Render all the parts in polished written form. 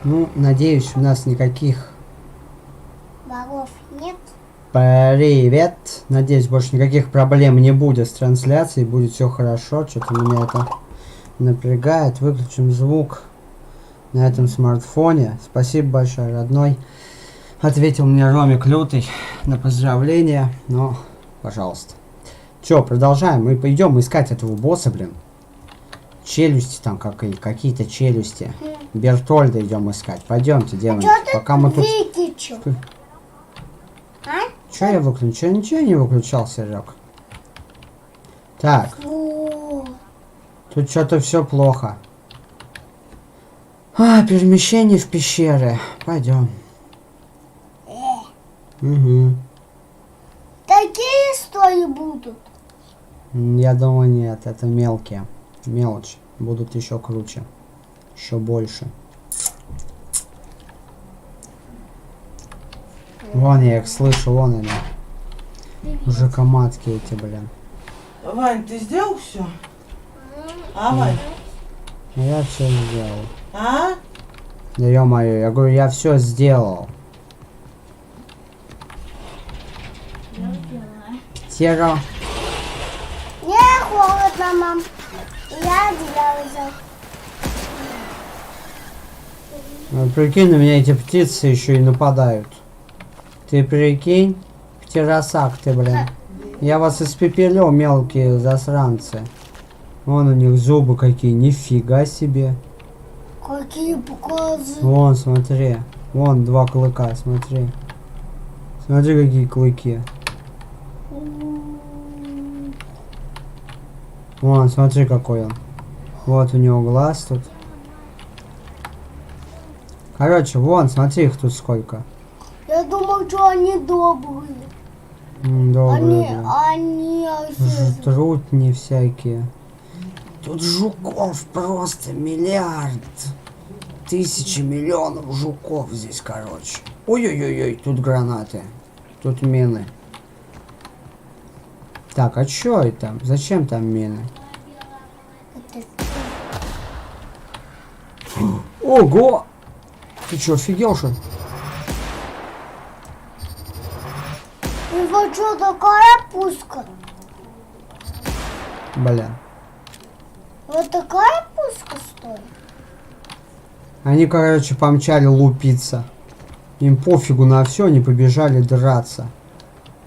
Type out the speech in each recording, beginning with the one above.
Ну, надеюсь, у нас никаких... Воров нет? Привет! Надеюсь, больше никаких проблем не будет с трансляцией, будет все хорошо. Что-то меня это напрягает. Выключим звук на этом смартфоне. Спасибо большое, родной. Ответил мне Ромик Лютый на поздравления. Ну, пожалуйста. Че, продолжаем. Мы пойдем искать этого босса, блин. Челюсти там какие-то челюсти. Бертольда идем искать. Пойдемте, девочки. Пока мы тут... Че я выключил? Ничего не выключал, Серег. Так. Тут что-то все плохо. Перемещение в пещеры. Пойдем. Угу. Такие истории будут? Я думаю, нет. Это мелкие. Мелочь. Будут еще круче. Еще больше. Вон я их слышу, вон они. Мужикоматки эти, блин. Вань, ты сделал все? А, Вань? Я все сделал. А? Да ё-моё, я говорю, я все сделал. Тера. Не холодно, мам. Я одеяло взял. Прикинь, на меня эти птицы еще и нападают. Ты прикинь, птеросак ты, блин. Я вас испепелю, мелкие засранцы. Вон у них зубы какие, нифига себе. Какие показы? Вон, смотри. Вон два клыка, смотри. Смотри, какие клыки. Вон, смотри, какой он. Вот у него глаз тут. Короче, вон, смотри, их тут сколько. Я думал, что они добрые. Добрые. Они трутни всякие. Тут жуков просто миллиард. Тысячи миллионов жуков здесь, короче. Ой-ой-ой, тут гранаты. Тут мины. Так, а чё это? Зачем там мины? Ого! Ты чё, офигел, что ли? И вот что такая пушка? Бля. Вот такая пушка стоит? Они, короче, помчали лупиться. Им пофигу на все, они побежали драться.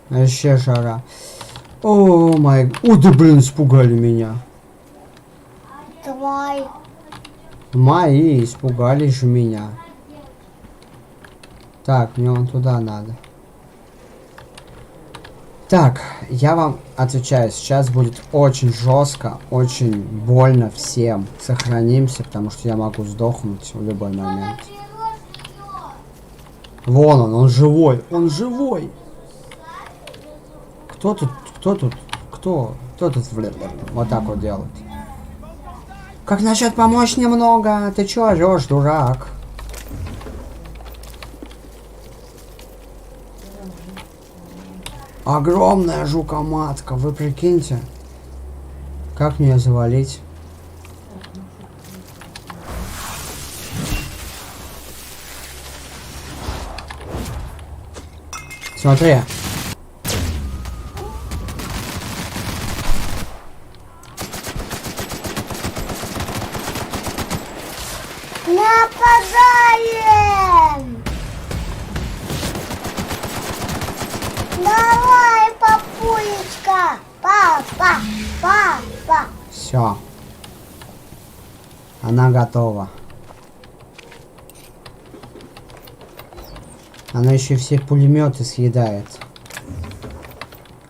Вообще жара. О май... Ой, да блин, испугали меня. Твои. Мои испугали же меня. Так, мне вон туда надо. Так, я вам отвечаю, сейчас будет очень жестко, очень больно всем. Сохранимся, потому что я могу сдохнуть в любой момент. Вон он живой, он живой. Кто тут, кто тут, вот так вот делает? Как насчет помочь немного? Ты чё орёшь, дурак? Огромная жукоматка, вы прикиньте. Как мне завалить? Смотри. Нападаем! Давай, папулечка! Папа! Папа! Все. Она готова. Она еще все пулеметы съедает.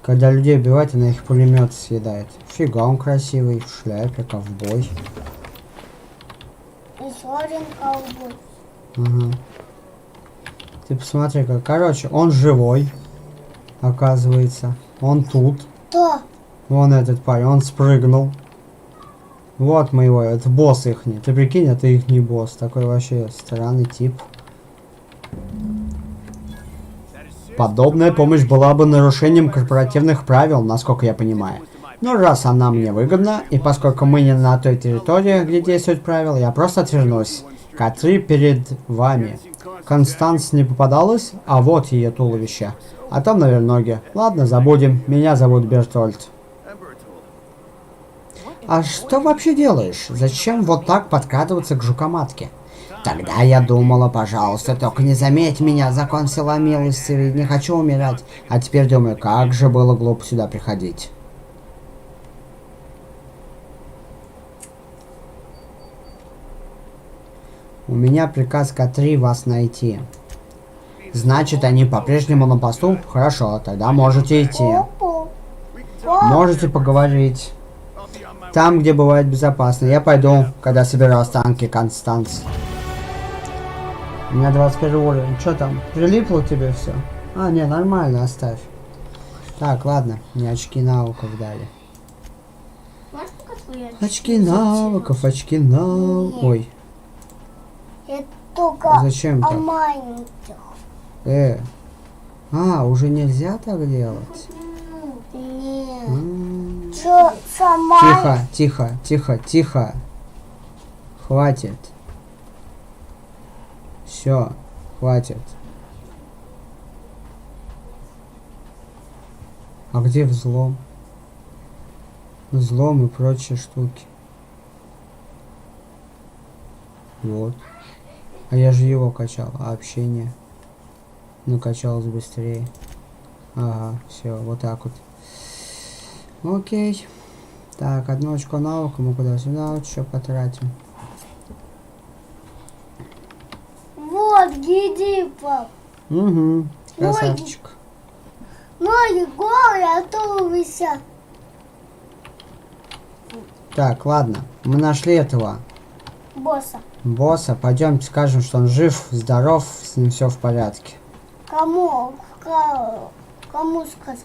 Когда людей убивать, она их пулеметы съедает. Фига, он красивый, в шляпе, ковбой. Еще один ковбой. Ага. Ты посмотри, как. Короче, он живой. Оказывается. Он тут. Кто? Вон этот парень, он спрыгнул. Вот мы его, это босс ихний. Ты прикинь, это ихний босс. Такой вообще странный тип. Подобная помощь была бы нарушением корпоративных правил, насколько я понимаю. Но раз она мне выгодна, и поскольку мы не на той территории, где действуют правила, я просто отвернусь. К.13 перед вами. Констанс не попадалась, а вот ее туловище. А там, наверное, ноги. Ладно, забудем. Меня зовут Бертольд. А что вообще делаешь? Зачем вот так подкрадываться к жукоматке? Тогда я думала, пожалуйста, только не заметь меня, закон сила милостивый, не хочу умирать. А теперь думаю, как же было глупо сюда приходить. У меня приказ К.3 вас найти. Значит, они по-прежнему на посту? Хорошо, тогда можете идти. Опу. Можете поговорить. Там, где бывает безопасно. Я пойду, когда соберу останки Констанс. У меня 21 уровень. Что там? Прилипло тебе все? А, не, нормально, оставь. Так, ладно. Мне очки навыков дали. Можешь показать твои Очки навыков, очки навыков. Ой, Это только зачем о так? маленьких. А, уже нельзя так делать? Нет. Что сама? Тихо, тихо, тихо, тихо. Хватит. Все, хватит. А где взлом? Взлом и прочие штуки. Вот. А я же его качал, а общение? Ну, качалось быстрее. Ага, все, вот так вот. Окей. Так, одно очко навыка мы куда-сюда вот еще потратим. Вот, гляди, пап. Угу, красавчик. Ноги голые, а туловище. Так, ладно, мы нашли этого Босса. босса. Пойдемте скажем, что он жив, здоров, с ним все в порядке. Кому? Кому сказать?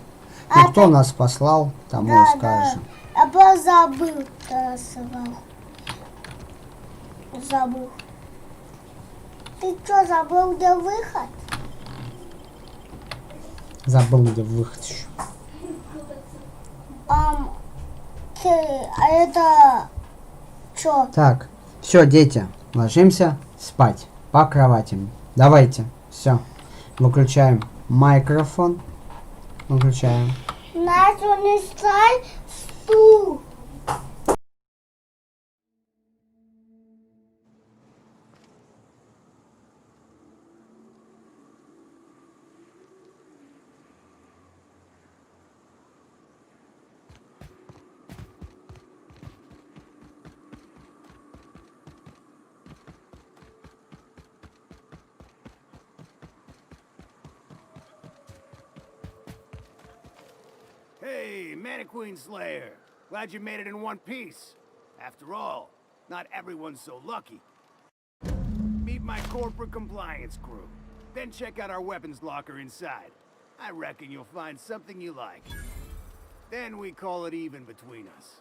Ну, кто нас послал, тому и скажем. Да. Я позабыл. Забыл. Ты что, забыл, где выход? Забыл, где выход еще. А это что? Так, все, дети, ложимся спать по кроватям. Давайте, все, выключаем микрофон. Выключаем. Начал не ставь стул. Hey, Mannequin Slayer. Glad you made it in one piece. After all, not everyone's so lucky. Meet my corporate compliance crew. Then check out our weapons locker inside. I reckon you'll find something you like. Then we call it even between us.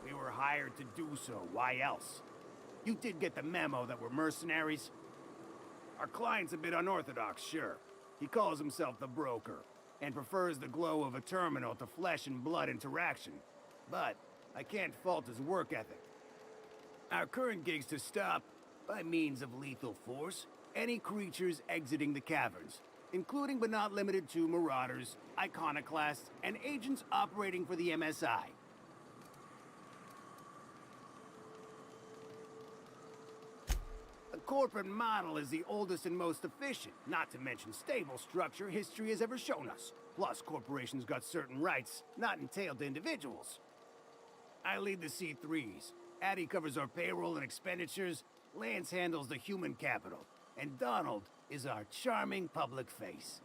We were hired to do so. Why else? You did get the memo that we're mercenaries? Our client's a bit unorthodox, sure. He calls himself the broker, and prefers the glow of a terminal to flesh and blood interaction. But I can't fault his work ethic. Our current gig's to stop, by means of lethal force, any creatures exiting the caverns, including but not limited to marauders, iconoclasts, and agents operating for the MSI. The corporate model is the oldest and most efficient, not to mention stable structure history has ever shown us. Plus, corporations got certain rights not entailed to individuals. I lead the C3s. Addie covers our payroll and expenditures, Lance handles the human capital, and Donald is our charming public face.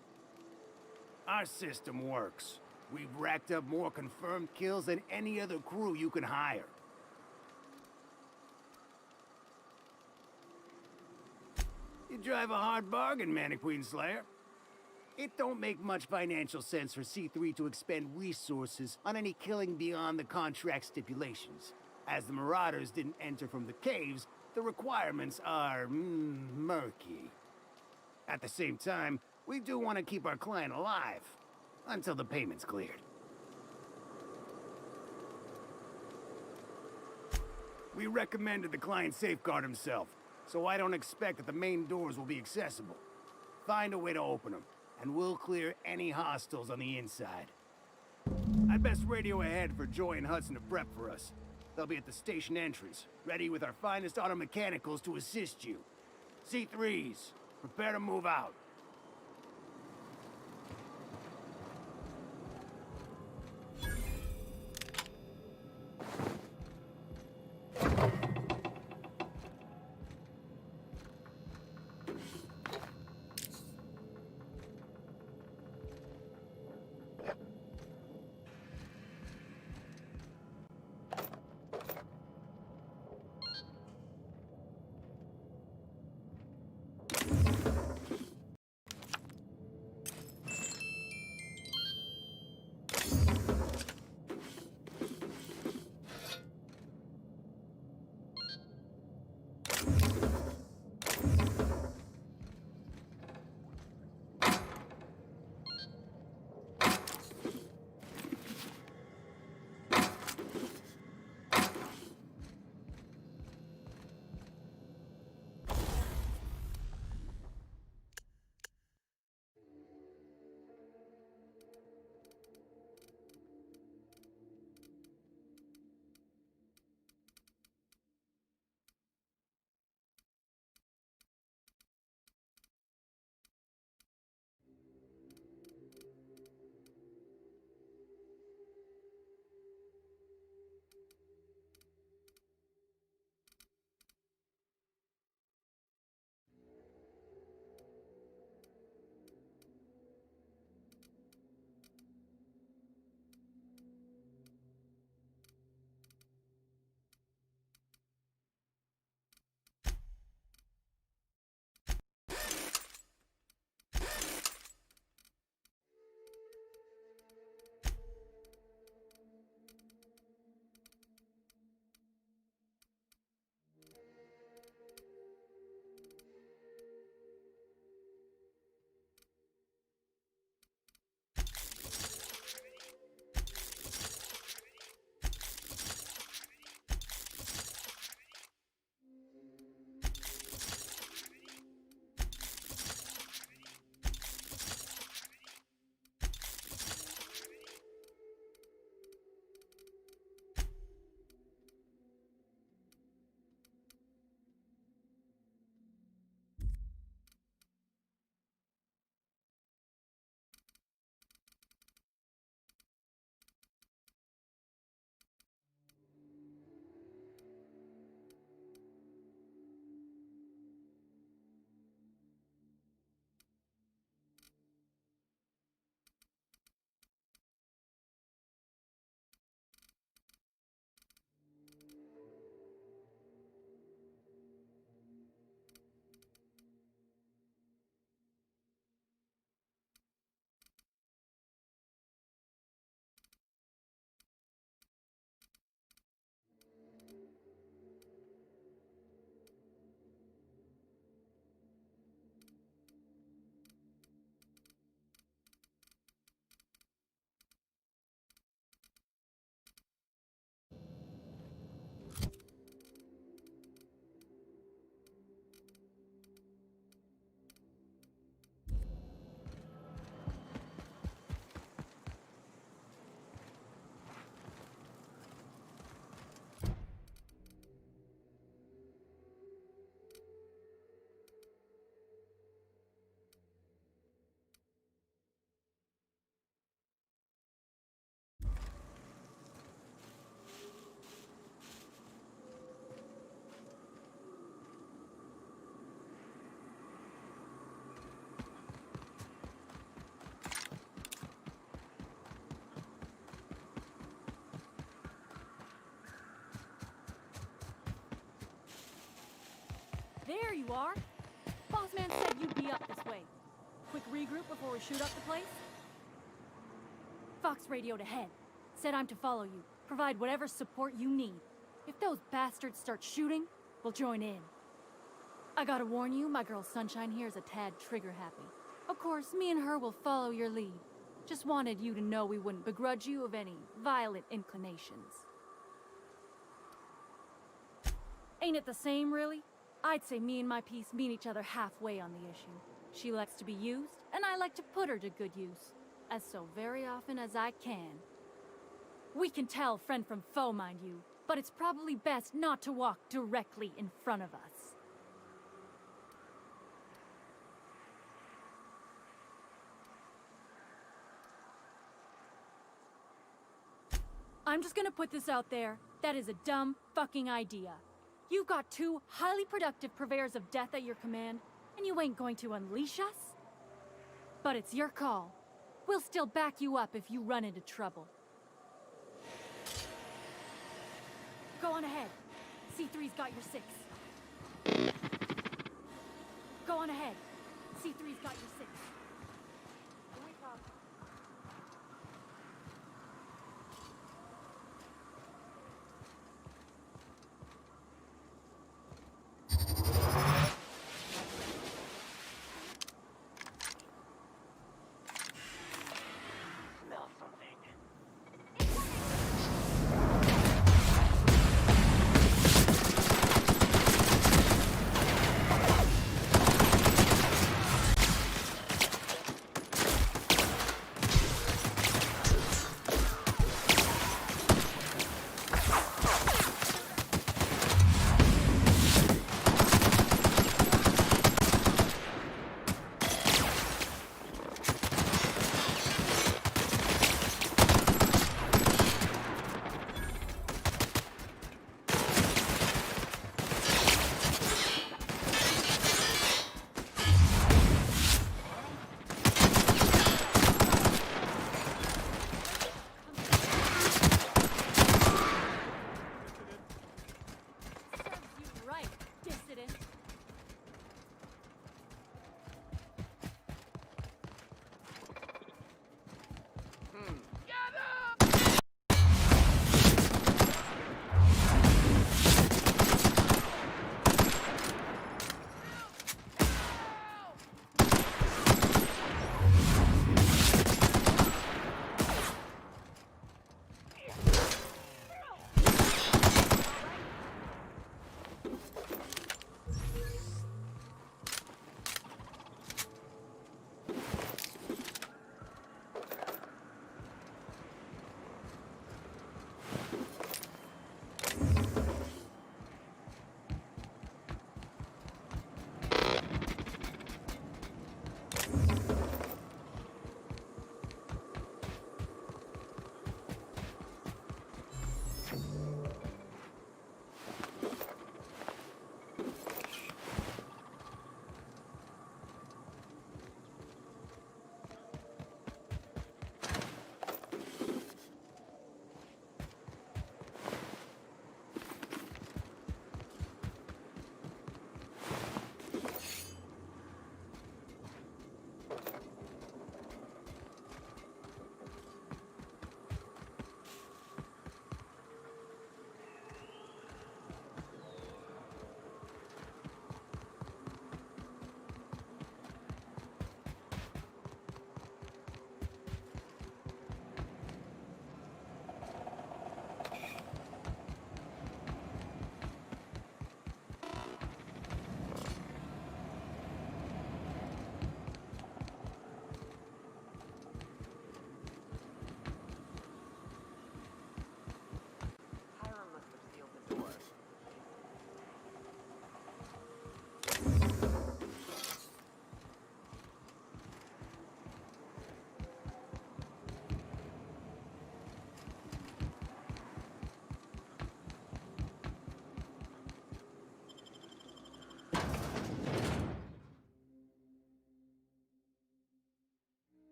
Our system works. We've racked up more confirmed kills than any other crew you can hire. You drive a hard bargain, Mannequin Slayer. It don't make much financial sense for C3 to expend resources on any killing beyond the contract stipulations. As the Marauders didn't enter from the caves, the requirements are murky. At the same time, we do want to keep our client alive until the payment's cleared. We recommended the client safeguard himself, so I don't expect that the main doors will be accessible. Find a way to open them, and we'll clear any hostiles on the inside. I'd best radio ahead for Joy and Hudson to prep for us. They'll be at the station entrance, ready with our finest auto mechanicals to assist you. C3s, prepare to move out. There you are. Boss man said you'd be up this way. Quick regroup before we shoot up the place? Fox radioed ahead. Said I'm to follow you. Provide whatever support you need. If those bastards start shooting, we'll join in. I gotta warn you, my girl Sunshine here is a tad trigger-happy. Of course, me and her will follow your lead. Just wanted you to know we wouldn't begrudge you of any violent inclinations. Ain't it the same, really? I'd say me and my piece meet each other halfway on the issue. She likes to be used, and I like to put her to good use. As so very often as I can. We can tell friend from foe, mind you, but it's probably best not to walk directly in front of us. I'm just gonna put this out there. That is a dumb fucking idea. You've got 2 highly productive purveyors of death at your command, and you ain't going to unleash us? But it's your call. We'll still back you up if you run into trouble. Go on ahead. C3's got your 6. Go on ahead. C3's got your 6. Can we talk?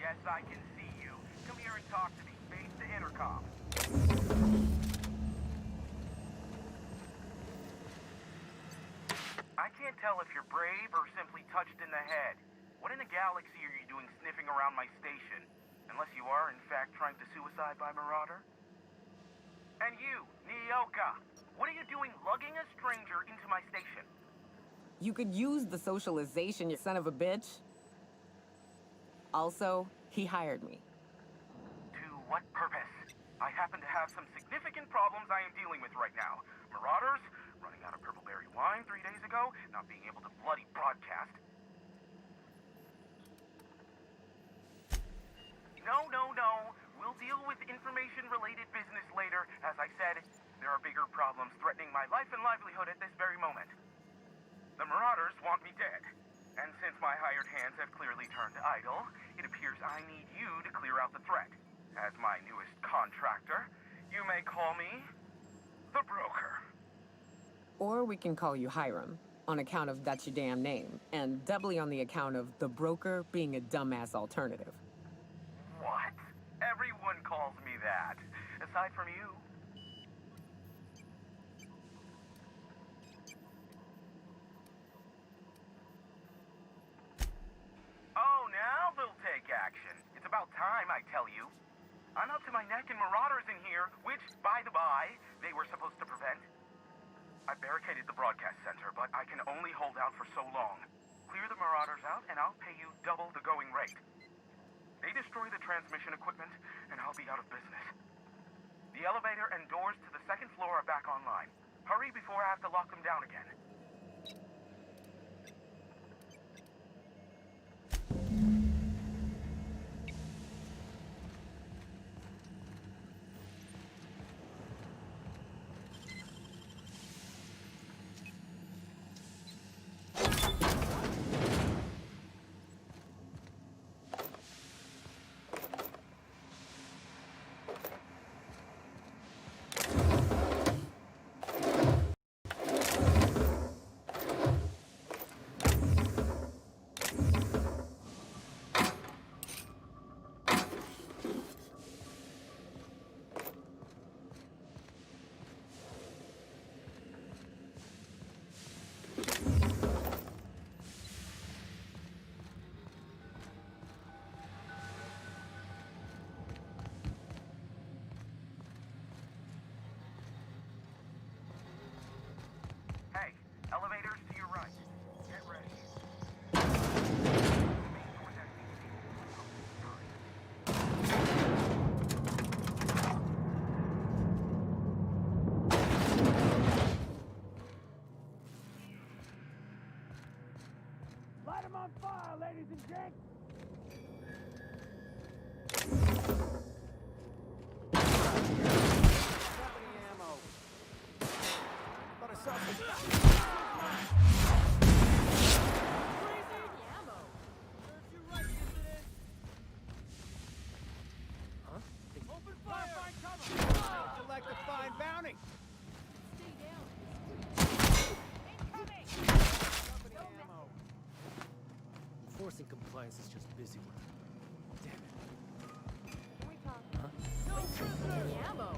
Yes, I can see you. Come here and talk to me. Face the intercom. I can't tell if you're brave or simply touched in the head. What in the galaxy are you doing sniffing around my station? Unless you are, in fact, trying to suicide by Marauder? And you, Nyoka, what are you doing lugging a stranger into my station? You could use the socialization, you son of a bitch. Also, he hired me. To what purpose? I happen to have some significant problems I am dealing with right now. Marauders, running out of purpleberry wine 3 days ago, not being able to bloody broadcast. No. We'll deal with information-related business later. As I said, there are bigger problems threatening my life and livelihood at this very moment. The Marauders want me dead. And since my hired hands have clearly turned idle, it appears I need you to clear out the threat. As my newest contractor, you may call me the Broker. Or we can call you Hiram, on account of that's your damn name, and doubly on the account of the Broker being a dumbass alternative. What? Everyone calls me that. Aside from you. Oh, now they'll take action. It's about time, I tell you. I'm up to my neck in Marauders in here, which, by the by, they were supposed to prevent. I barricaded the broadcast center, but I can only hold out for so long. Clear the Marauders out, and I'll pay you double the going rate. They destroy the transmission equipment, and I'll be out of business. The elevator and doors to the second floor are back online. Hurry before I have to lock them down again. Hey, elevators to your right. Get ready. Light 'em on fire, ladies and gents! Company ammo. Thought I saw Huh? Open fire! Find cover! Select a fine bounty! Stay down. Company ammo. Enforcing compliance is just busy work. Damn it. Can we talk? Huh? No prisoner! Ammo!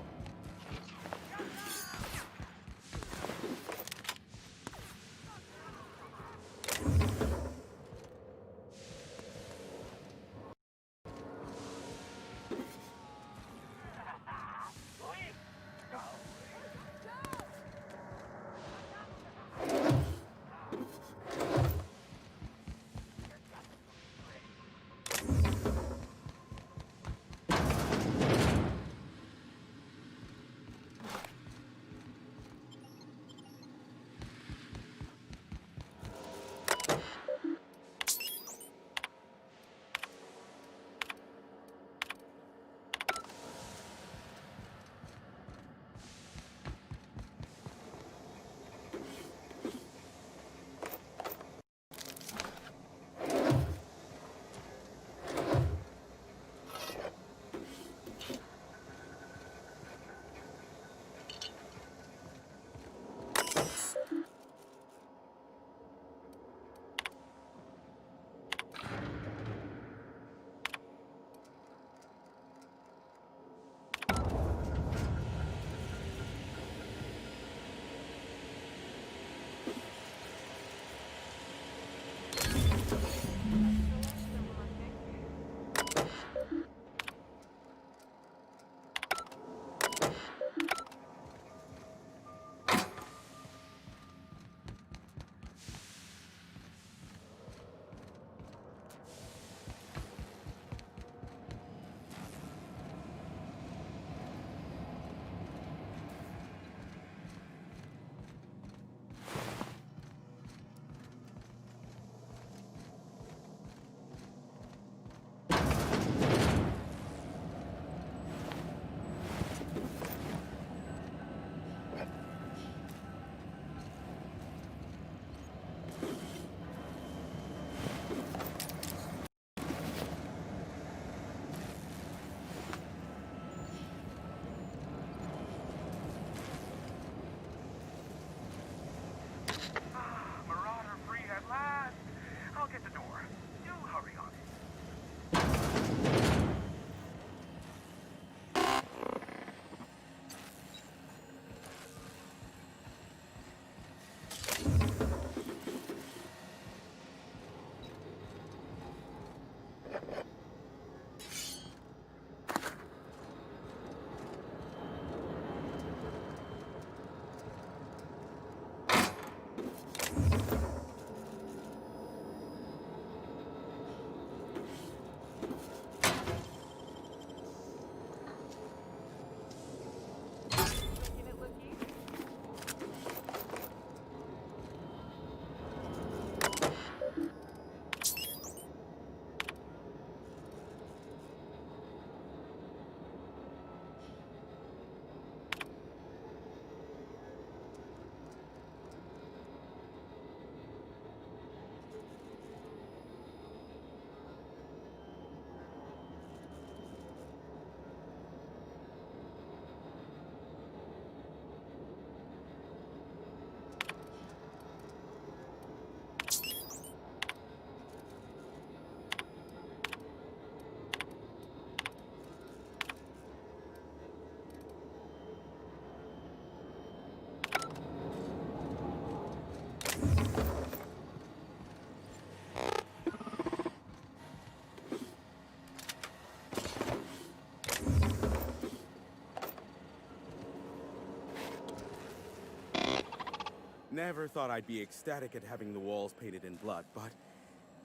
Never thought I'd be ecstatic at having the walls painted in blood, but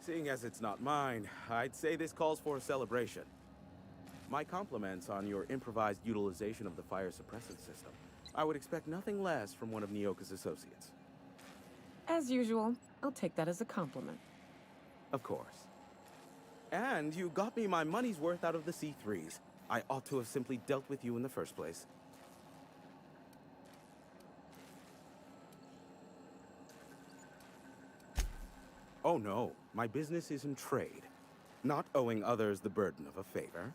seeing as it's not mine, I'd say this calls for a celebration. My compliments on your improvised utilization of the fire suppressant system. I would expect nothing less from one of Nyoka's associates. As usual, I'll take that as a compliment. Of course. And you got me my money's worth out of the C3s. I ought to have simply dealt with you in the first place. Oh no, my business is in trade, not owing others the burden of a favor.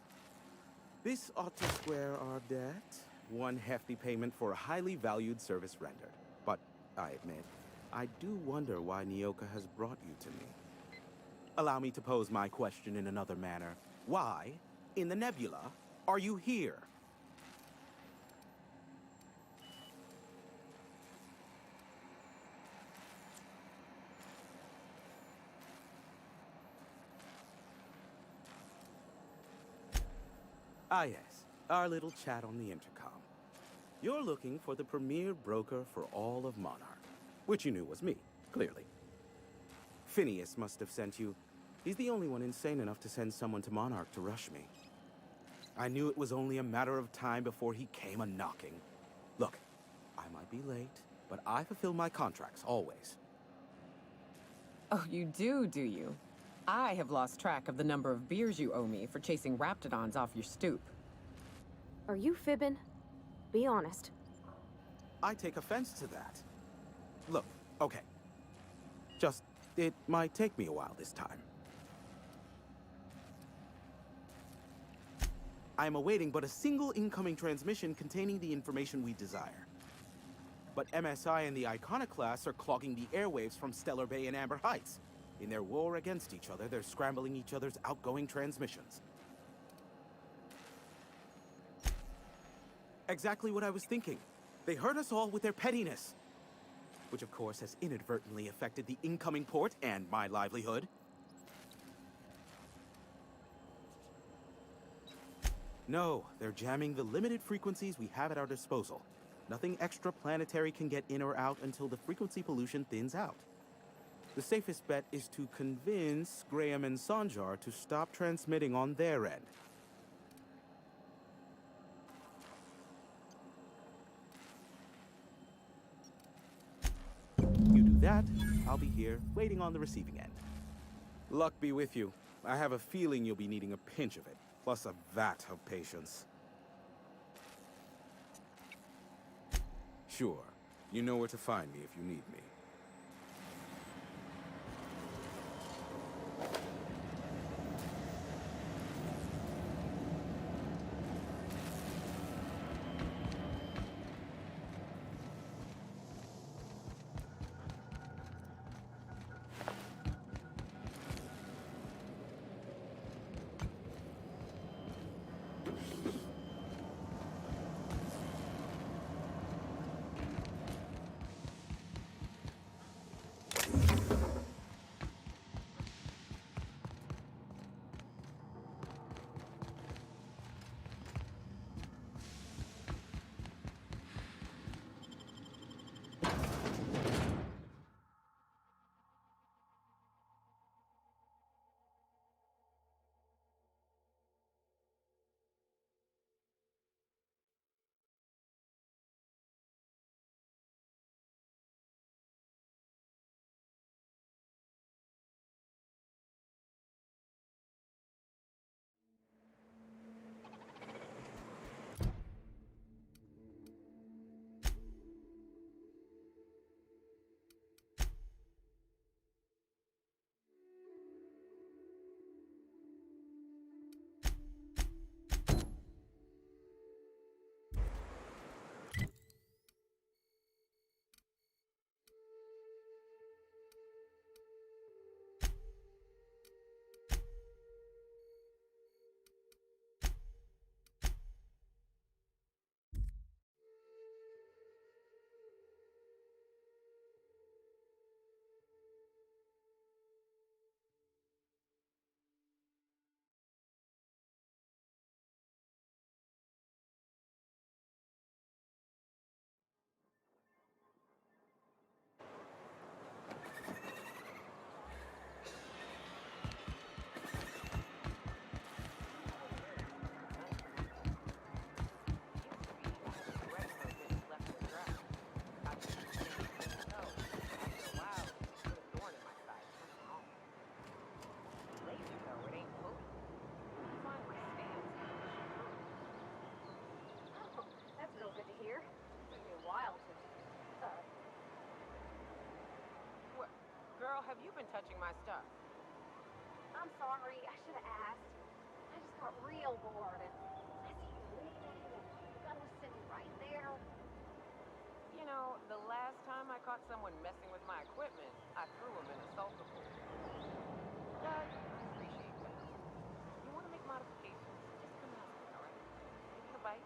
This ought to square our debt. One hefty payment for a highly valued service rendered. But, I admit, I do wonder why Nyoka has brought you to me. Allow me to pose my question in another manner. Why, in the nebula, are you here? Ah yes, our little chat on the intercom. You're looking for the premier broker for all of Monarch, which you knew was me, clearly. Phineas must have sent you. He's the only one insane enough to send someone to Monarch to rush me. I knew it was only a matter of time before he came a-knocking. Look, I might be late, but I fulfill my contracts, always. Oh, you do you? I have lost track of the number of beers you owe me for chasing raptidons off your stoop. Are you fibbing? Be honest. I take offense to that. Look, okay. Just, it might take me a while this time. I am awaiting but a single incoming transmission containing the information we desire. But MSI and the Iconoclasts are clogging the airwaves from Stellar Bay and Amber Heights. In their war against each other, they're scrambling each other's outgoing transmissions. Exactly what I was thinking. They hurt us all with their pettiness. Which of course has inadvertently affected the incoming port and my livelihood. No, they're jamming the limited frequencies we have at our disposal. Nothing extraplanetary can get in or out until the frequency pollution thins out. The safest bet is to convince Graham and Sanjar to stop transmitting on their end. You do that, I'll be here, waiting on the receiving end. Luck be with you. I have a feeling you'll be needing a pinch of it, plus a vat of patience. Sure. You know where to find me if you need me. have you been touching my stuff? I'm sorry, I should have asked. I just got real bored and I see you leaving and the gun was sitting right there. You know, the last time I caught someone messing with my equipment, I threw him in a sulfur pool. But I appreciate that. If you want to make modifications, just come ask me, alright? Maybe a bite?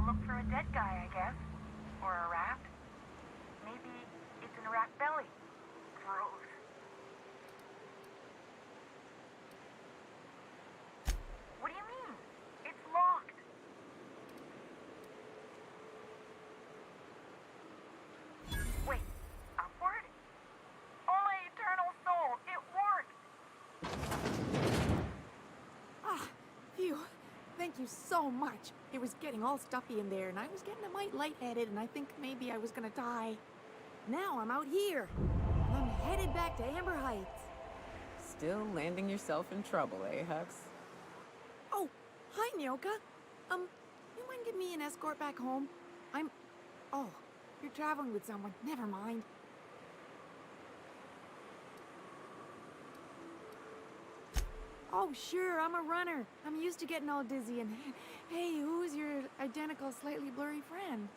look for a dead guy, I guess. Or a rat. Maybe it's in a rat belly. Gross. What do you mean? It's locked. Wait, upward? Oh my eternal soul, it worked! Ah, phew. Thank you so much. It was getting all stuffy in there, and I was getting a mite lightheaded, and I think maybe I was gonna die. Now I'm out here. And I'm headed back to Amber Heights. Still landing yourself in trouble, eh, Hux? Oh, hi, Nyoka. You mind giving me an escort back home? Oh, you're traveling with someone. Never mind. Oh, sure, I'm a runner. I'm used to getting all dizzy and... Hey, who's your identical, slightly blurry friend?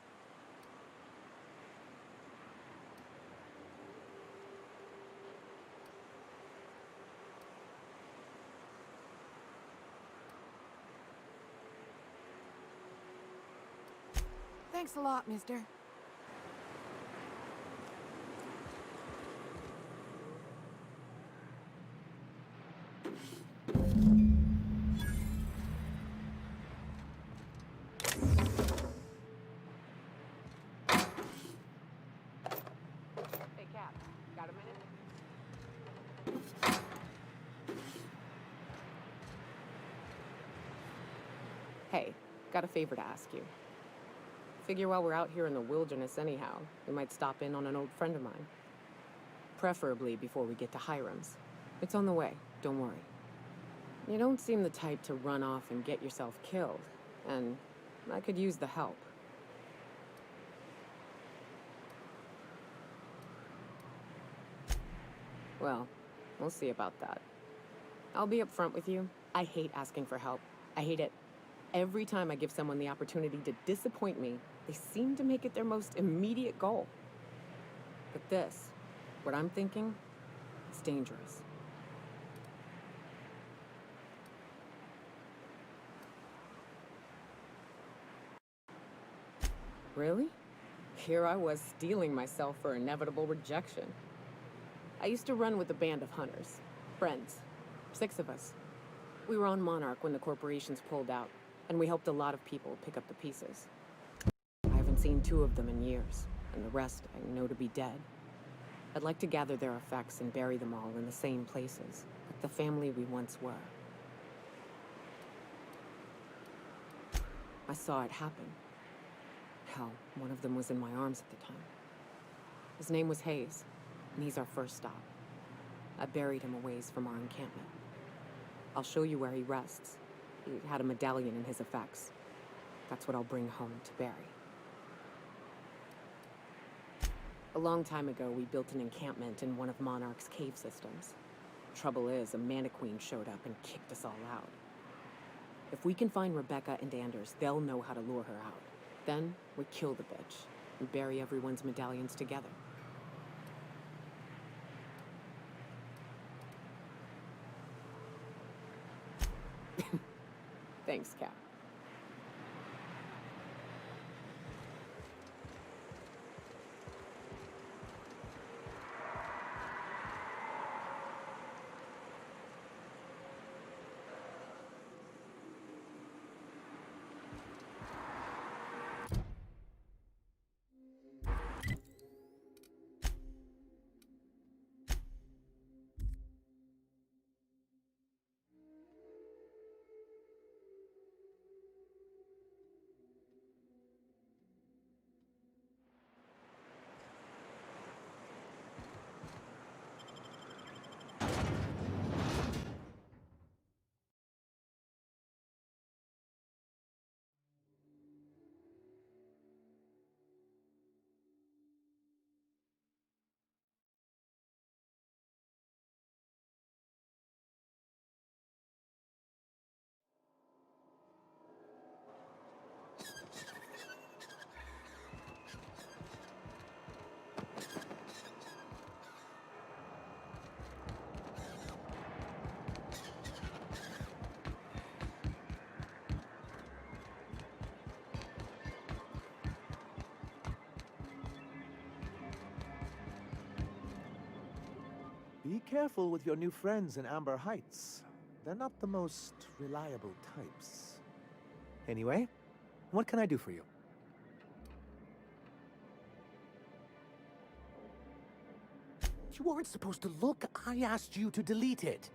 Thanks a lot, mister. Hey, Cap, got a minute? Hey, got a favor to ask you. Figure while we're out here in the wilderness anyhow, we might stop in on an old friend of mine. Preferably before we get to Hiram's. It's on the way, don't worry. You don't seem the type to run off and get yourself killed, and I could use the help. Well, we'll see about that. I'll be upfront with you. I hate asking for help. I hate it. Every time I give someone the opportunity to disappoint me, they seem to make it their most immediate goal. But this, what I'm thinking, it's dangerous. Really? Here I was steeling myself for inevitable rejection. I used to run with a band of hunters. Friends. 6 of us. We were on Monarch when the corporations pulled out, and we helped a lot of people pick up the pieces. I haven't seen 2 of them in years, and the rest I know to be dead. I'd like to gather their effects and bury them all in the same places, like the family we once were. I saw it happen. Hell, one of them was in my arms at the time. His name was Hayes, and he's our first stop. I buried him a ways from our encampment. I'll show you where he rests. He had a medallion in his effects. That's what I'll bring home to bury. A long time ago, we built an encampment in one of Monarch's cave systems. Trouble is, a Mantiqueen showed up and kicked us all out. If we can find Rebecca and Anders, they'll know how to lure her out. Then, we kill the bitch and bury everyone's medallions together. Thanks, Cap. Be careful with your new friends in Amber Heights. They're not the most reliable types. Anyway, what can I do for you? You weren't supposed to look. I asked you to delete it.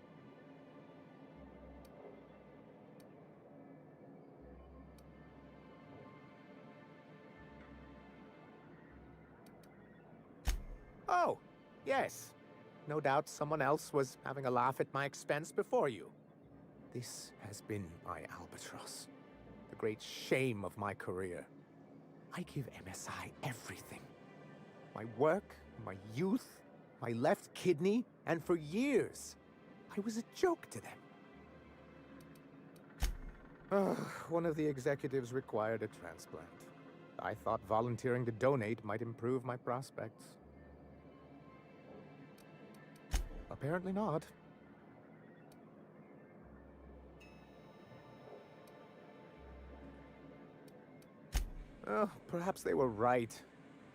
Oh, yes. No doubt someone else was having a laugh at my expense before you. This has been my albatross. The great shame of my career. I give MSI everything. My work, my youth, my left kidney, and for years, I was a joke to them. One of the executives required a transplant. I thought volunteering to donate might improve my prospects. Apparently not. Oh, perhaps they were right.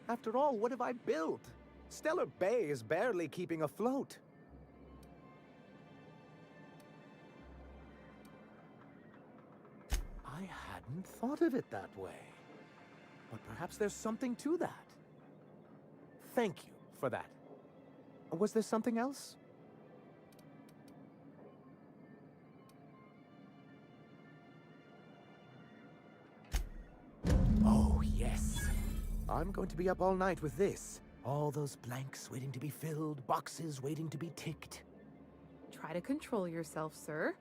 After all, what have I built? Stellar Bay is barely keeping afloat. I hadn't thought of it that way. But perhaps there's something to that. Thank you for that. Was there something else? Oh, yes. I'm going to be up all night with this. All those blanks waiting to be filled, boxes waiting to be ticked. Try to control yourself, sir.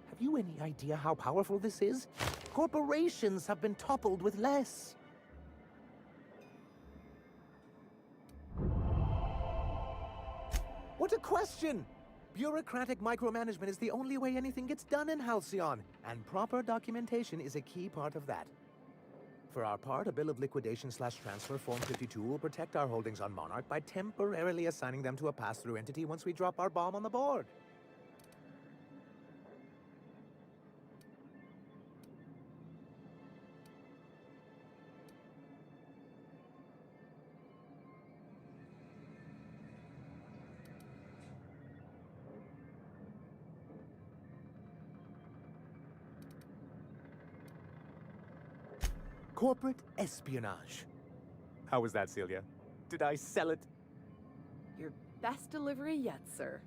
Have you any idea how powerful this is? Corporations have been toppled with less. What a question! Bureaucratic micromanagement is the only way anything gets done in Halcyon, and proper documentation is a key part of that. For our part, a bill of liquidation/transfer Form 52 will protect our holdings on Monarch by temporarily assigning them to a pass-through entity once we drop our bomb on the board. Corporate espionage. How was that, Celia? Did I sell it? Your best delivery yet, sir.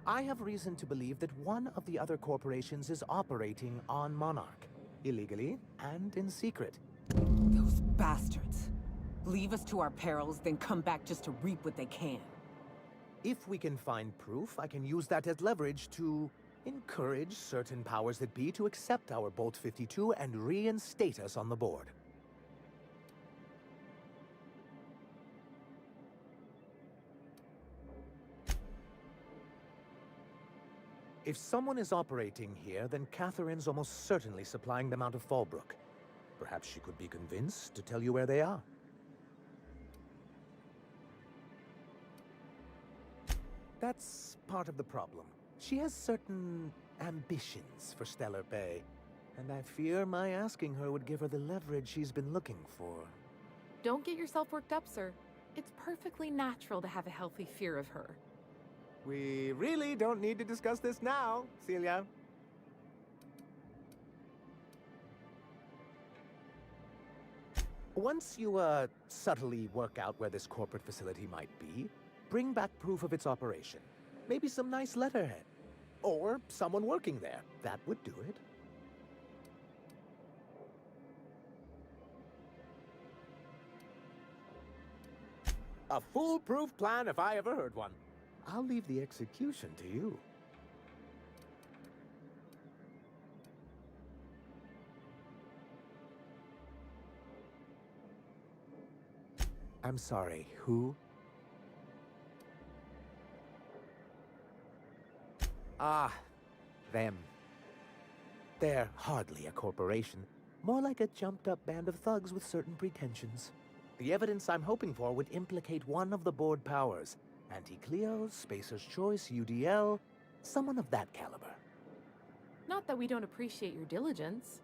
I have reason to believe that one of the other corporations is operating on Monarch, illegally and in secret. Those bastards. Leave us to our perils, then come back just to reap what they can. If we can find proof, I can use that as leverage to encourage certain powers that be to accept our Bolt 52 and reinstate us on the board. If someone is operating here, then Catherine's almost certainly supplying them out of Fallbrook. Perhaps she could be convinced to tell you where they are. That's part of the problem. She has certain ambitions for Stellar Bay, and I fear my asking her would give her the leverage she's been looking for. Don't get yourself worked up, sir. It's perfectly natural to have a healthy fear of her. We really don't need to discuss this now, Celia. Once you, subtly work out where this corporate facility might be, bring back proof of its operation. Maybe some nice letterhead. Or someone working there. That would do it. A foolproof plan if I ever heard one. I'll leave the execution to you. I'm sorry, who? Ah, them. They're hardly a corporation. More like a jumped-up band of thugs with certain pretensions. The evidence I'm hoping for would implicate one of the board powers. Anti-Cleo, Spacer's Choice, UDL, someone of that caliber. Not that we don't appreciate your diligence.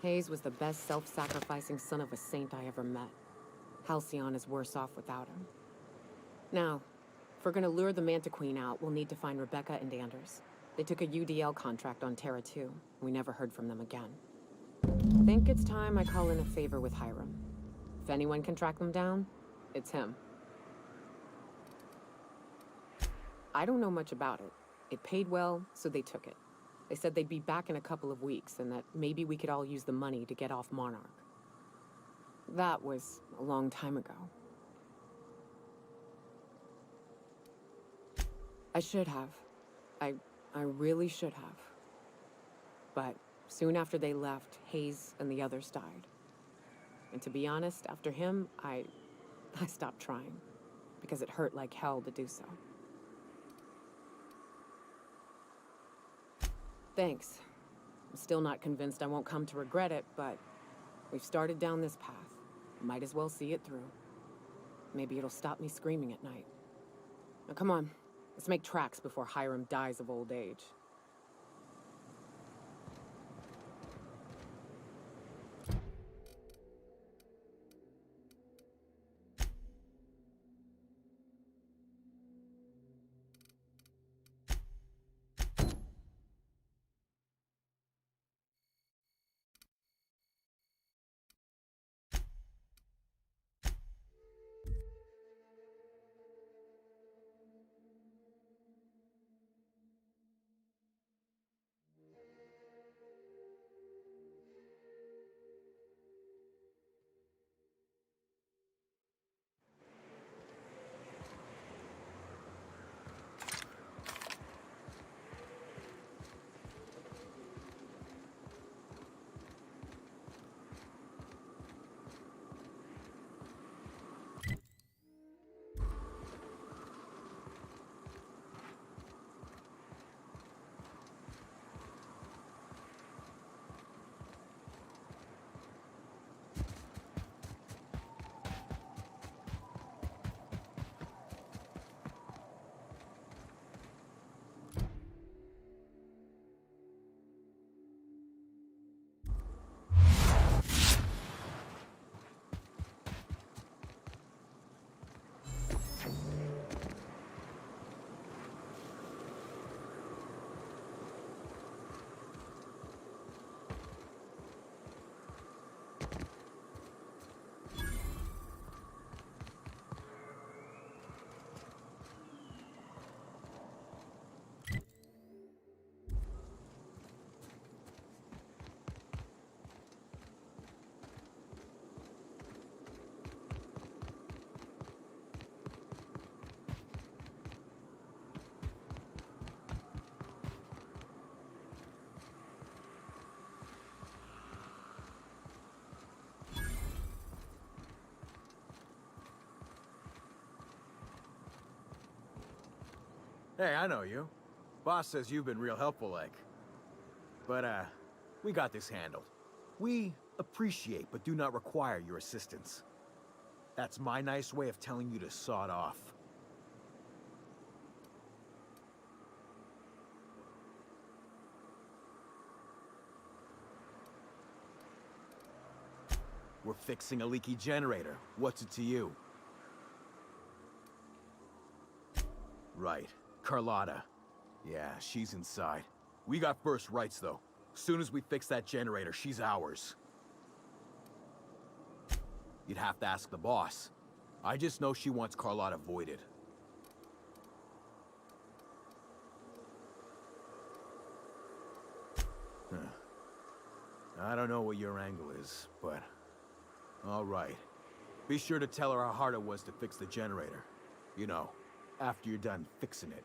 Hayes was the best self-sacrificing son of a saint I ever met. Halcyon is worse off without him. Now, if we're gonna lure the Manta Queen out, we'll need to find Rebecca and Anders. They took a UDL contract on Terra 2. We never heard from them again. I think it's time I call in a favor with Hiram. If anyone can track them down, it's him. I don't know much about it. It paid well, so they took it. They said they'd be back in a couple of weeks, and that maybe we could all use the money to get off Monarch. That was a long time ago. I should have. I really should have. But soon after they left, Hayes and the others died. And to be honest, after him, I stopped trying. Because it hurt like hell to do so. Thanks. I'm still not convinced I won't come to regret it, but we've started down this path. Might as well see it through. Maybe it'll stop me screaming at night. Now come on, let's make tracks before Hiram dies of old age. Hey, I know you. Boss says you've been real helpful, like. But, we got this handled. We appreciate but do not require your assistance. That's my nice way of telling you to sod off. We're fixing a leaky generator. What's it to you? Right. Carlotta. Yeah, she's inside. We got first rights, though. Soon as we fix that generator, she's ours. You'd have to ask the boss. I just know she wants Carlotta voided. I don't know what your angle is, but... all right. Be sure to tell her how hard it was to fix the generator. You know, after you're done fixing it.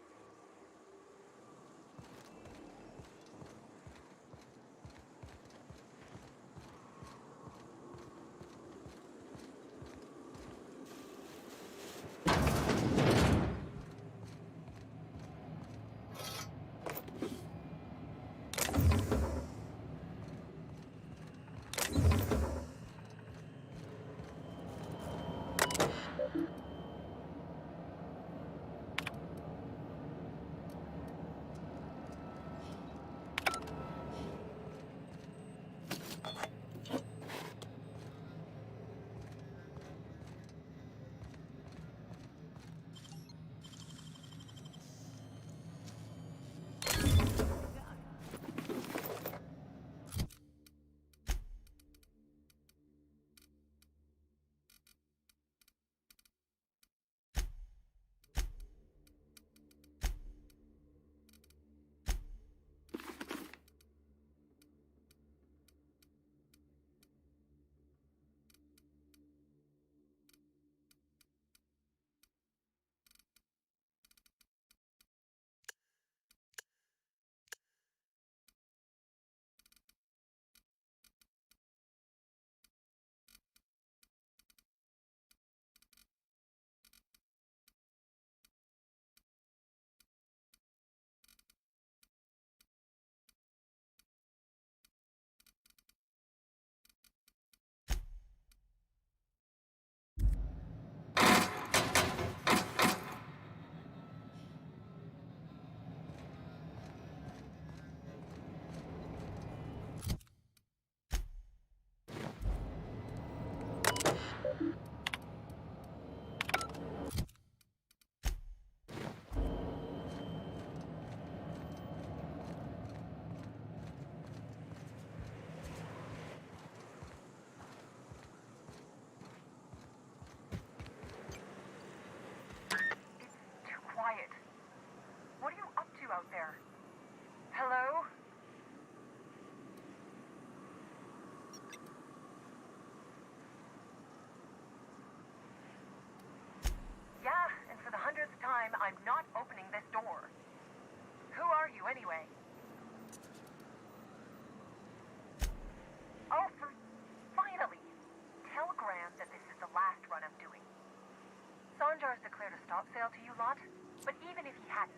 to you lot, but even if he hadn't,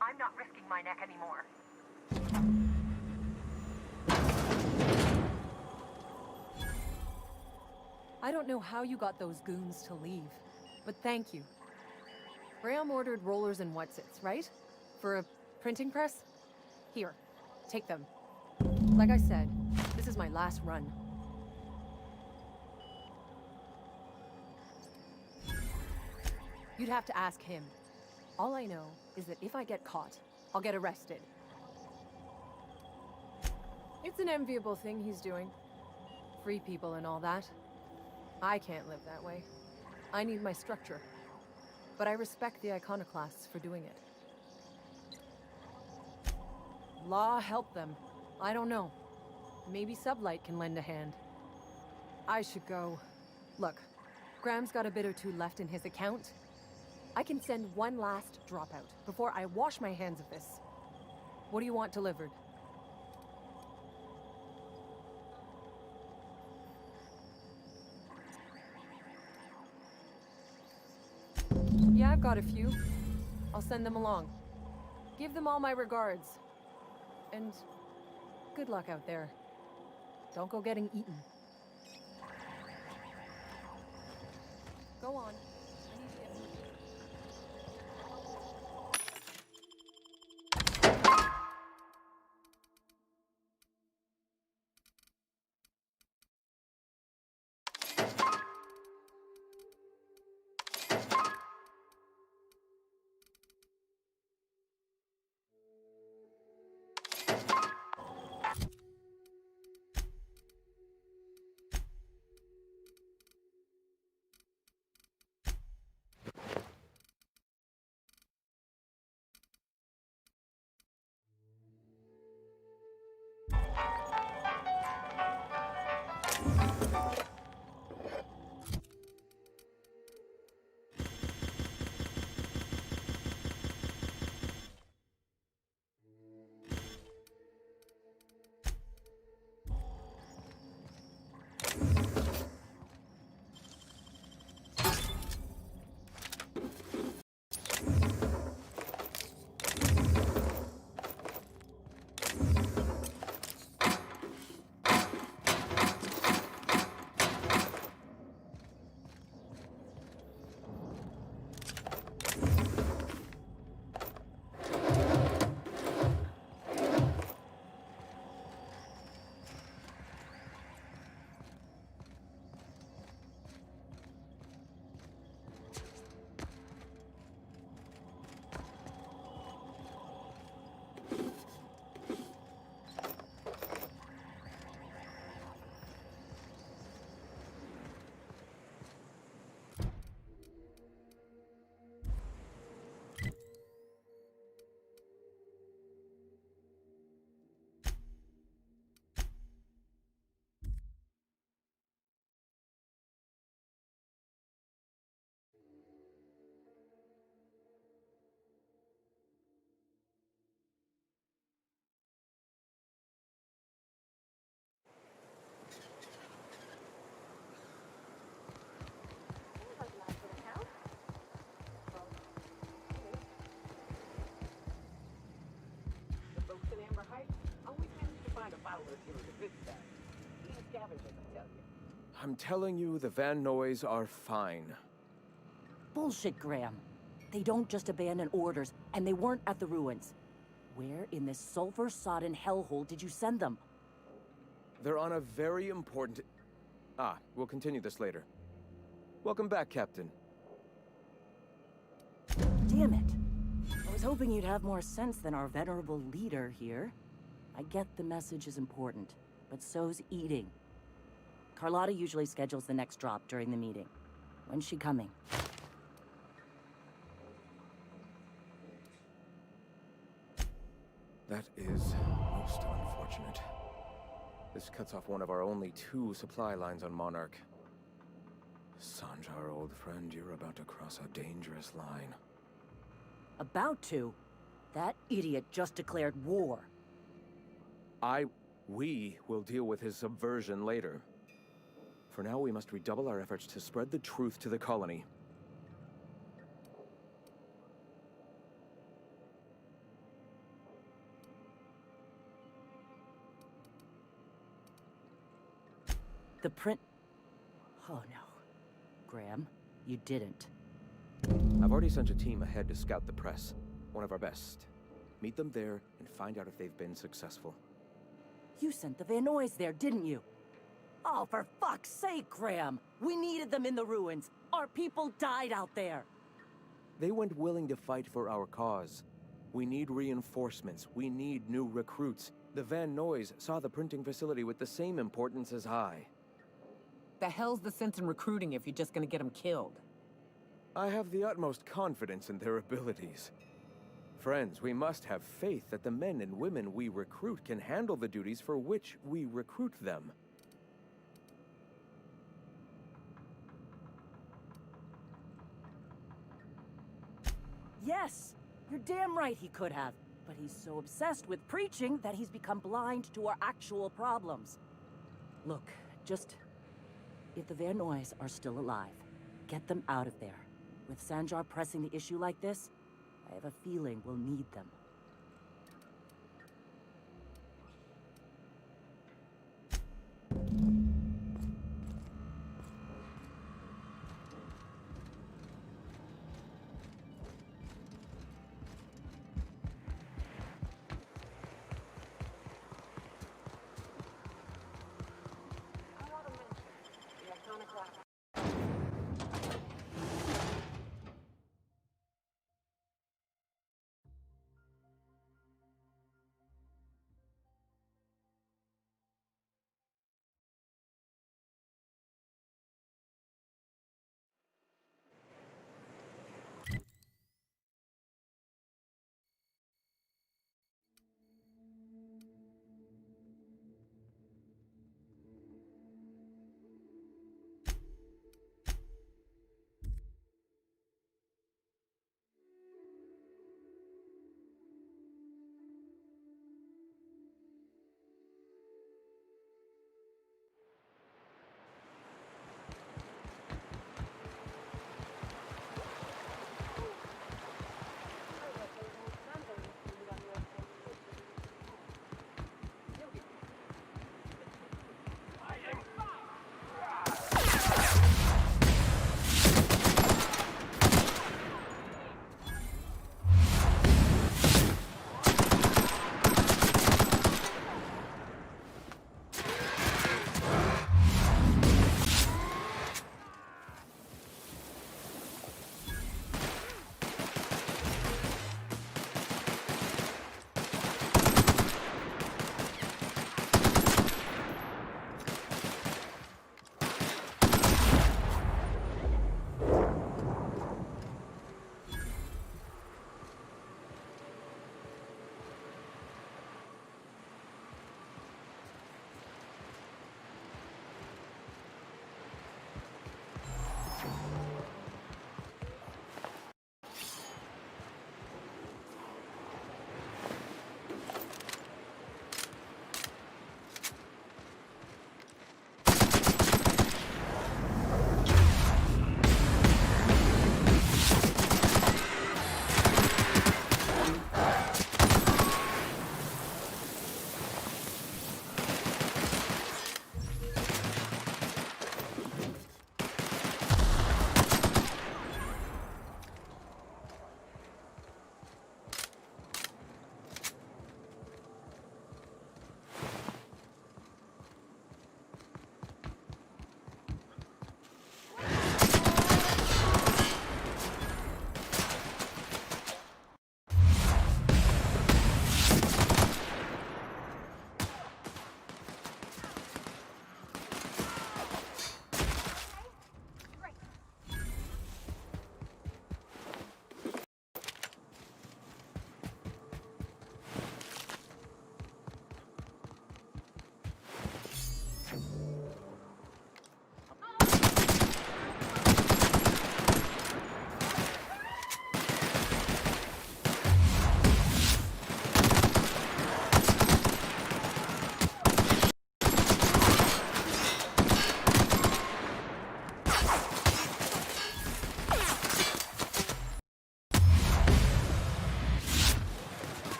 I'm not risking my neck anymore. I don't know how you got those goons to leave, but thank you. Graham ordered rollers and whatsits, right? For a printing press? Here, take them. Like I said, this is my last run. You'd have to ask him. All I know is that if I get caught, I'll get arrested. It's an enviable thing he's doing. Free people and all that. I can't live that way. I need my structure. But I respect the iconoclasts for doing it. Law help them. I don't know. Maybe Sublight can lend a hand. I should go. Look, Graham's got a bit or two left in his account. I can send one last dropout before I wash my hands of this. What do you want delivered? Yeah, I've got a few. I'll send them along. Give them all my regards. And good luck out there. Don't go getting eaten. Go on. I need to get moving. I'm telling you, the Van Noys are fine. Bullshit, Graham. They don't just abandon orders, and they weren't at the ruins. Where in this sulfur-sodden hellhole did you send them? They're on a very important... Ah, we'll continue this later. Welcome back, Captain. Damn it. I was hoping you'd have more sense than our venerable leader here. I get the message is important, but so's eating. Carlotta usually schedules the next drop during the meeting. When's she coming? That is most unfortunate. This cuts off one of our only 2 supply lines on Monarch. Sanjar, old friend, you're about to cross a dangerous line. About to? That idiot just declared war. We will deal with his subversion later. For now, we must redouble our efforts to spread the truth to the colony. The print... Oh no. Graham, you didn't. I've already sent a team ahead to scout the press. One of our best. Meet them there and find out if they've been successful. You sent the Van Noys there, didn't you? Oh, for fuck's sake, Graham! We needed them in the ruins. Our people died out there. They went willing to fight for our cause. We need reinforcements. We need new recruits. The Van Noys saw the printing facility with the same importance as I. The hell's the sense in recruiting if you're just gonna get them killed? I have the utmost confidence in their abilities. Friends, we must have faith that the men and women we recruit can handle the duties for which we recruit them. Yes! You're damn right he could have. But he's so obsessed with preaching that he's become blind to our actual problems. Look, just... if the Van Noys are still alive, get them out of there. With Sanjar pressing the issue like this, I have a feeling we'll need them.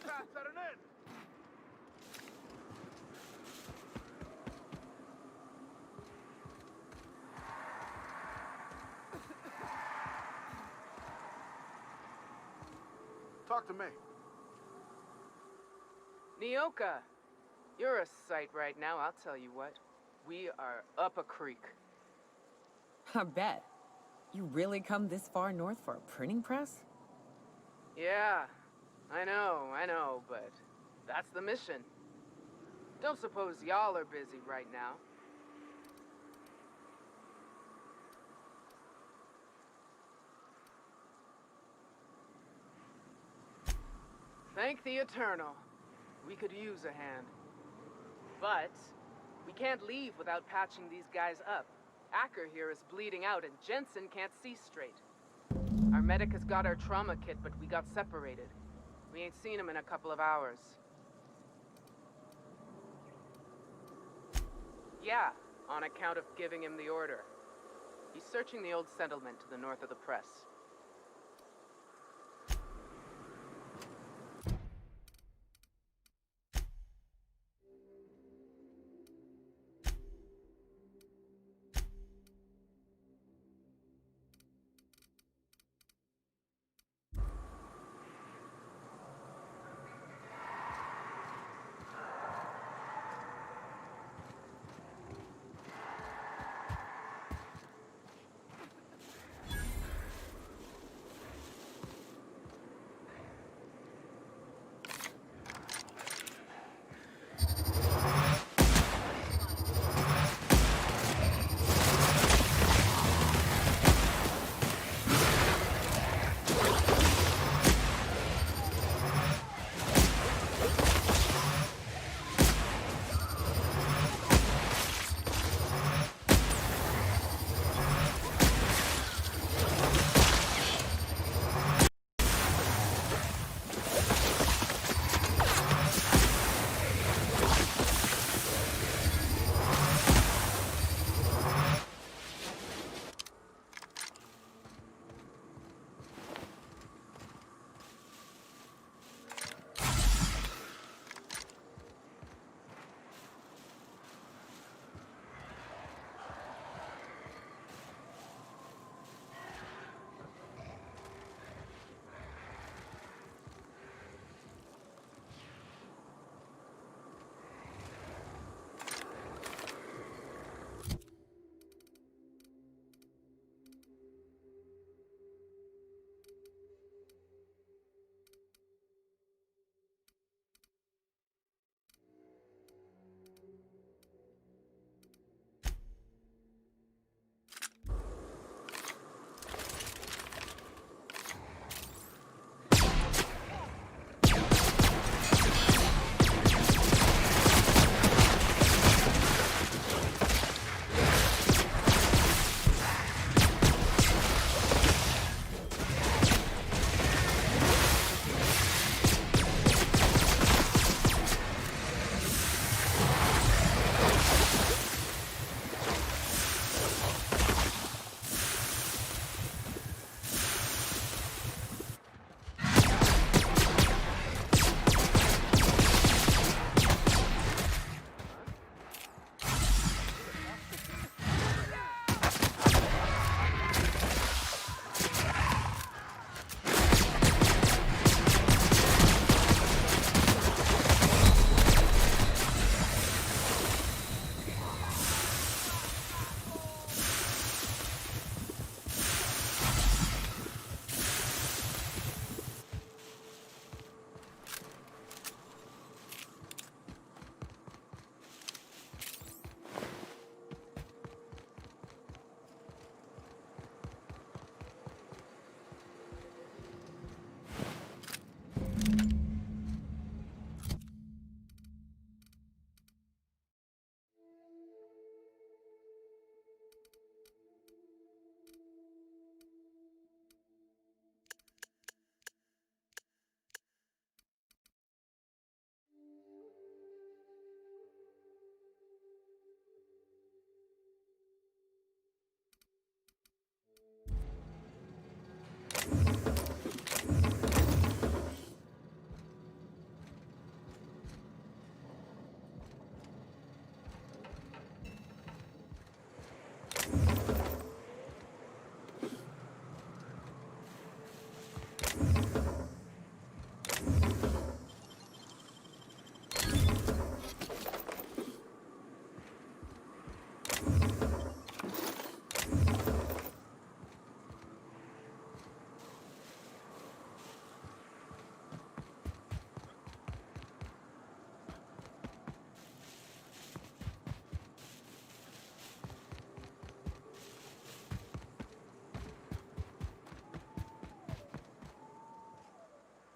fast setting in. Talk to me. Nyoka, you're a sight right now, I'll tell you what. We are up a creek. I bet. You really come this far north for a printing press? Yeah, I know, but that's the mission. Don't suppose y'all are busy right now. Thank the Eternal. We could use a hand. But we can't leave without patching these guys up. Acker here is bleeding out and Jensen can't see straight. Our medic has got our trauma kit, but we got separated. We ain't seen him in a couple of hours. Yeah, on account of giving him the order. He's searching the old settlement to the north of the press.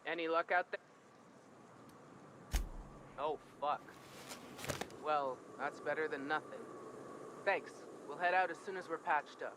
Any luck out there? Oh, fuck. Well, that's better than nothing. Thanks. We'll head out as soon as we're patched up.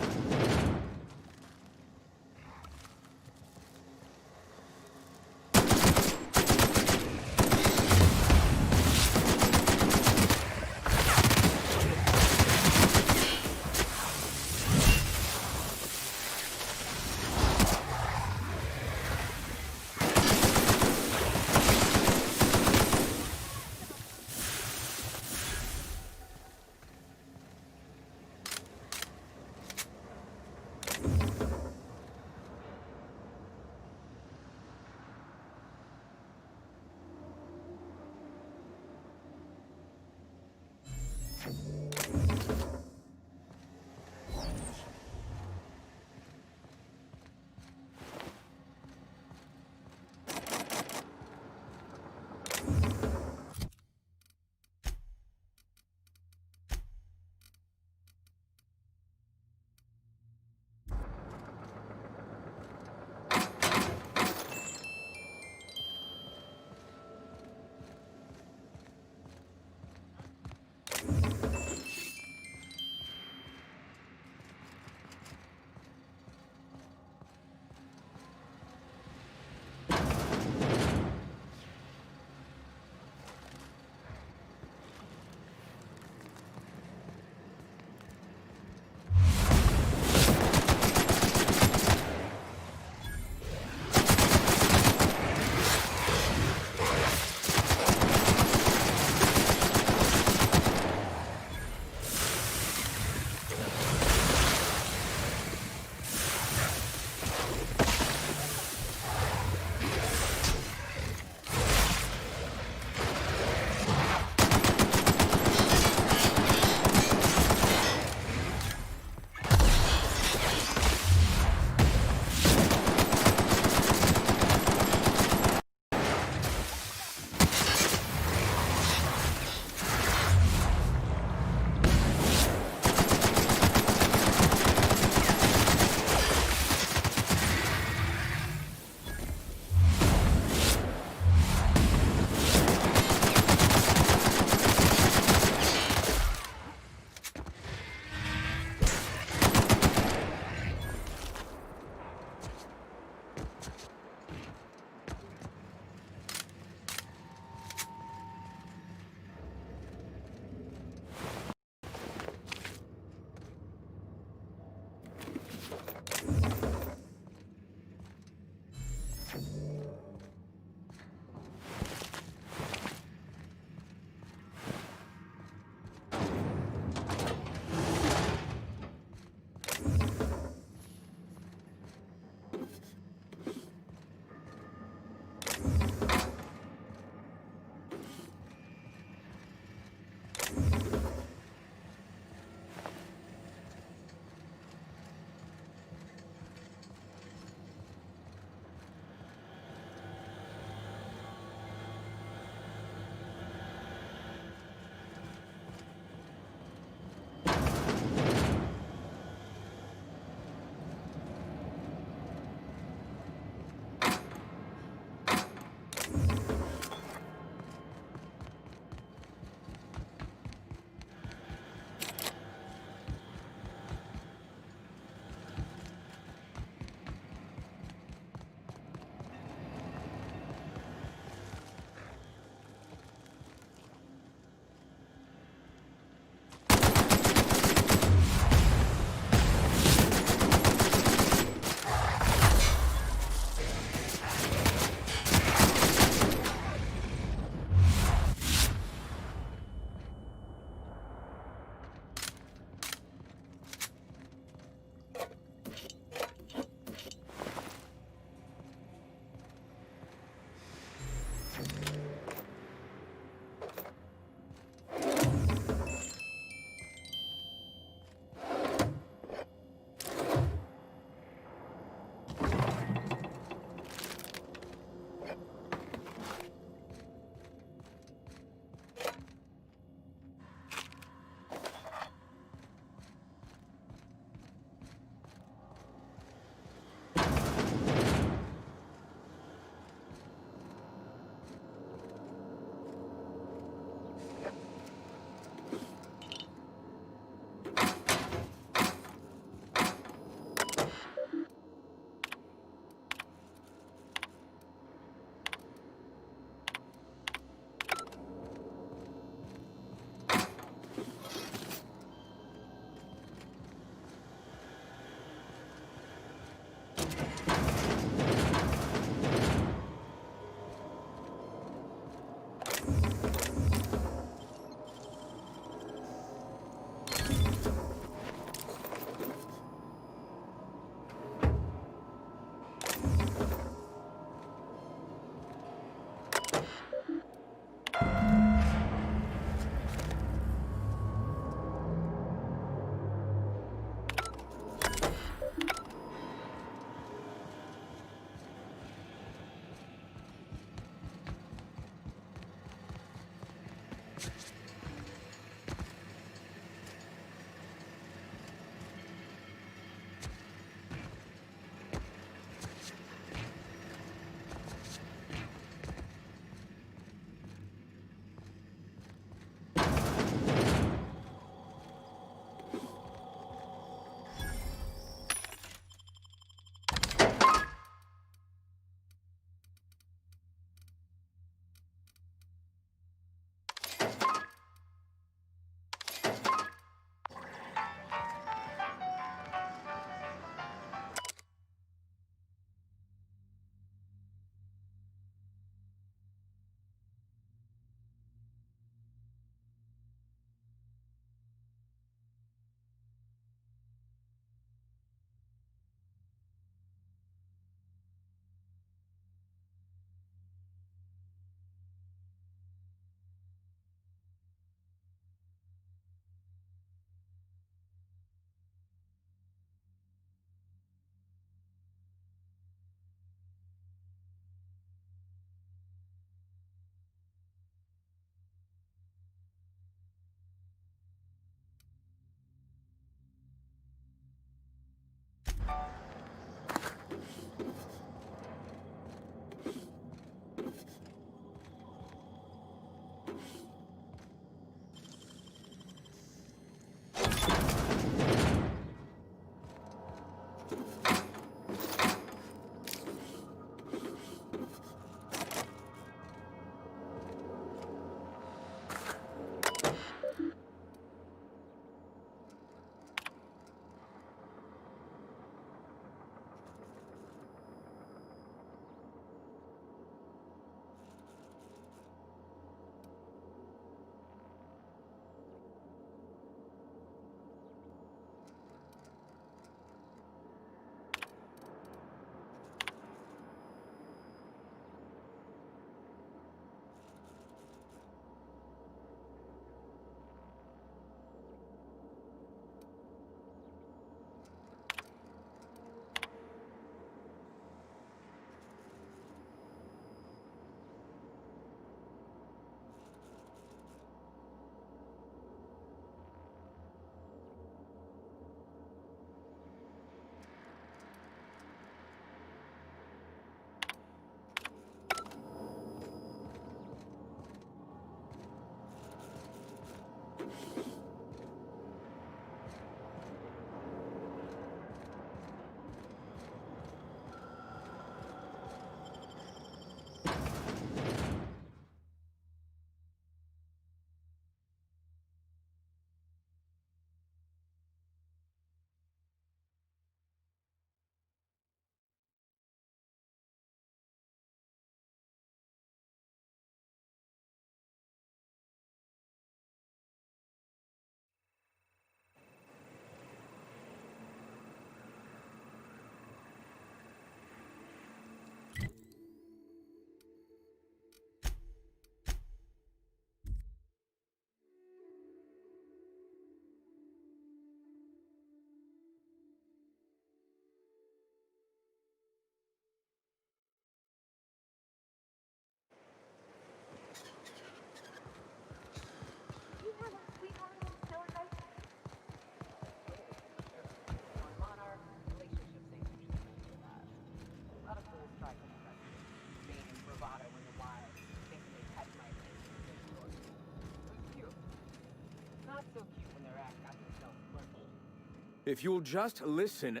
If you'll just listen...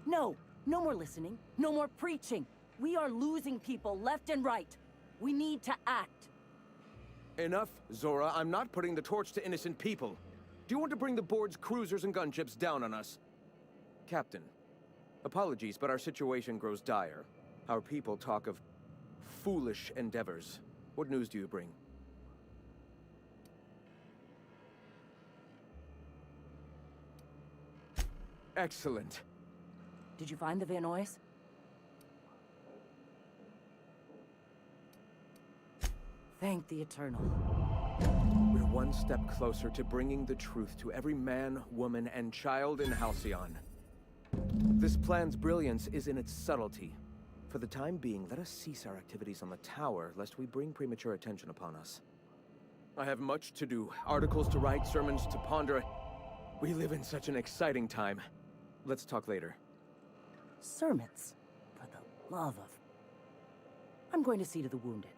No, no more listening, no more preaching. We are losing people left and right. We need to act. Enough, Zora. I'm not putting the torch to innocent people. Do you want to bring the board's cruisers and gunships down on us? Captain, apologies, but our situation grows dire. Our people talk of foolish endeavors. What news do you bring? Excellent. Did you find the Vanois? Thank the Eternal. We're one step closer to bringing the truth to every man, woman, and child in Halcyon. This plan's brilliance is in its subtlety. For the time being, let us cease our activities on the tower, lest we bring premature attention upon us. I have much to do, articles to write, sermons to ponder. We live in such an exciting time. Let's talk later. Sermons? For the love of... I'm going to see to the wounded.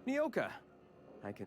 Nyoka! I can...